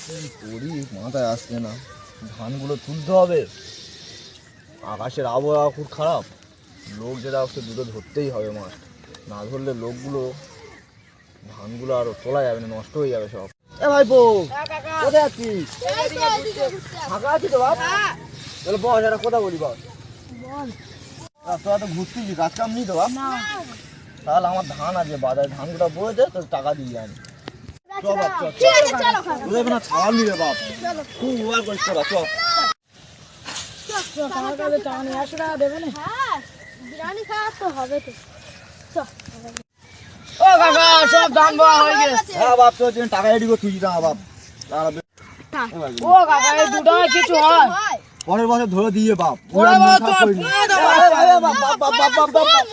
করি মাথায় আসছে না, ধানগুলো তুলতে হবে, আকাশের আবহাওয়া খুব খারাপ, লোক যেটা আসছে দুটো ধরতেই হবে মাছ, না ধরলে লোকগুলো ধানগুলো আর তোলা যাবে না, নষ্ট হয়ে যাবে সব। এ ভাইপো কোথায় যাচ্ছিস? ফাঁকা আছি তো বাপ, তাহলে বস একটা কথা বলি বাপ। তোরা তো ঘুরতেছি, কাজ কাম নেই তো বাপ? তাহলে আমার ধান আছে বাজারে, ধানগুলো বয়েছে তোর টাকা দিয়ে যান। চল বাপ চল, তোদের না ছাড় নিবে বাপ, খুব উপকার করিস তোরা, চল। ও কাকা সব ধান বয়া হয়ে গেছে। হ্যাঁ বাপ, তোর জন্য টাকা রেডি করে তুই না বাপ, ও কাকা এই দুটো কিছু হয়? পরের বছর ধরে দিয়ে বাপ। পরের বছর বাপ বাপ বাপ বাপ বাপ বাপ বাপ।